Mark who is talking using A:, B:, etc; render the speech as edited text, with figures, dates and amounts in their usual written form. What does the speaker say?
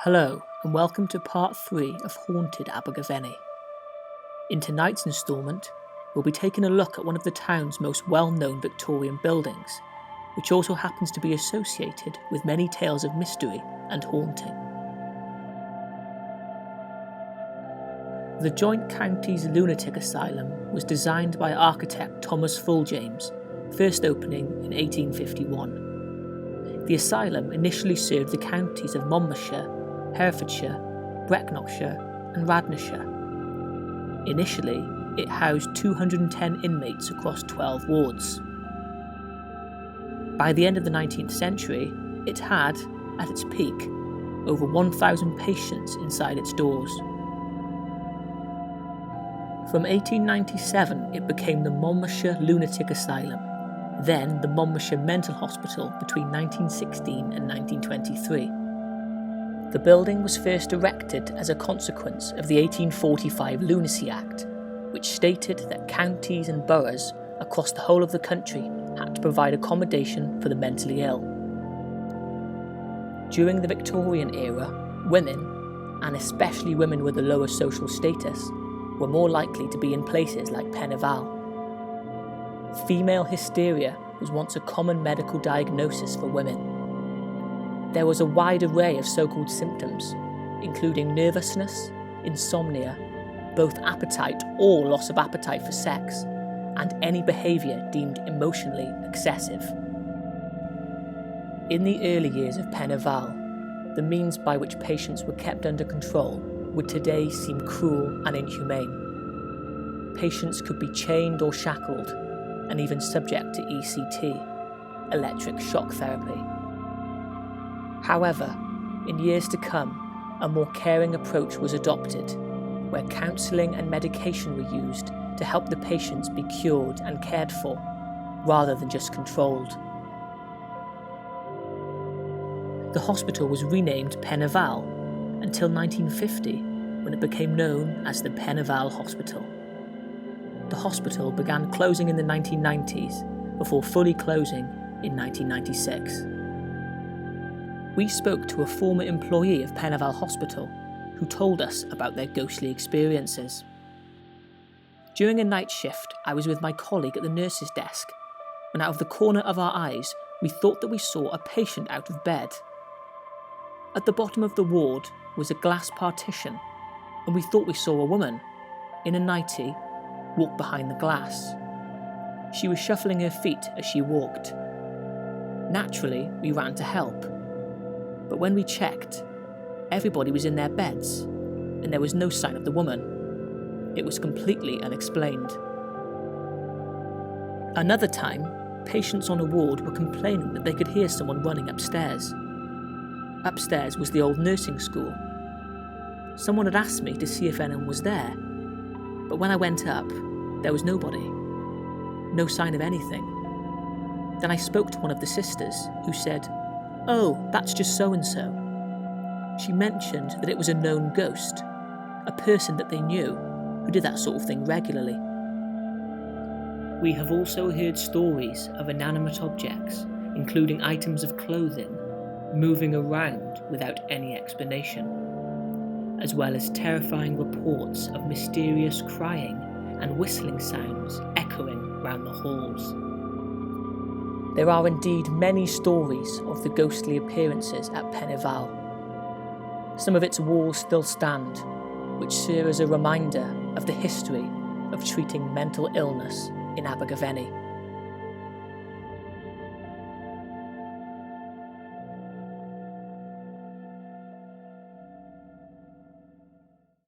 A: Hello, and welcome to part 3 of Haunted Abergavenny. In tonight's instalment, we'll be taking a look at one of the town's most well-known Victorian buildings, which also happens to be associated with many tales of mystery and haunting. The Joint Counties Lunatic Asylum was designed by architect Thomas Fulljames, first opening in 1851. The asylum initially served the counties of Monmouthshire, Herefordshire, Brecknockshire and Radnorshire. Initially, it housed 210 inmates across 12 wards. By the end of the 19th century, it had, at its peak, over 1,000 patients inside its doors. From 1897, it became the Monmouthshire Lunatic Asylum, then the Monmouthshire Mental Hospital between 1916 and 1923. The building was first erected as a consequence of the 1845 Lunacy Act, which stated that counties and boroughs across the whole of the country had to provide accommodation for the mentally ill. During the Victorian era, women, and especially women with a lower social status, were more likely to be in places like Pen-y-Fal. Female hysteria was once a common medical diagnosis for women. There was a wide array of so-called symptoms, including nervousness, insomnia, both appetite or loss of appetite for sex, and any behaviour deemed emotionally excessive. In the early years of Pen-y-Fal, the means by which patients were kept under control would today seem cruel and inhumane. Patients could be chained or shackled, and even subject to ECT, electric shock therapy. However, in years to come, a more caring approach was adopted, where counselling and medication were used to help the patients be cured and cared for, rather than just controlled. The hospital was renamed Pen-y-Fal until 1950, when it became known as the Pen-y-Fal Hospital. The hospital began closing in the 1990s, before fully closing in 1996. We spoke to a former employee of Pen-y-Fal Hospital who told us about their ghostly experiences. During a night shift, I was with my colleague at the nurse's desk, when out of the corner of our eyes, we thought that we saw a patient out of bed. At the bottom of the ward was a glass partition, and we thought we saw a woman, in a nightie, walk behind the glass. She was shuffling her feet as she walked. Naturally, we ran to help. But when we checked, everybody was in their beds, and there was no sign of the woman. It was completely unexplained. Another time, patients on a ward were complaining that they could hear someone running upstairs. Upstairs was the old nursing school. Someone had asked me to see if anyone was there, but when I went up, there was nobody. No sign of anything. Then I spoke to one of the sisters, who said, "Oh, that's just so-and-so." She mentioned that it was a known ghost, a person that they knew, who did that sort of thing regularly. We have also heard stories of inanimate objects, including items of clothing, moving around without any explanation, as well as terrifying reports of mysterious crying and whistling sounds echoing round the halls. There are indeed many stories of the ghostly appearances at Pen-y-Fal. Some of its walls still stand, which serve as a reminder of the history of treating mental illness in Abergavenny.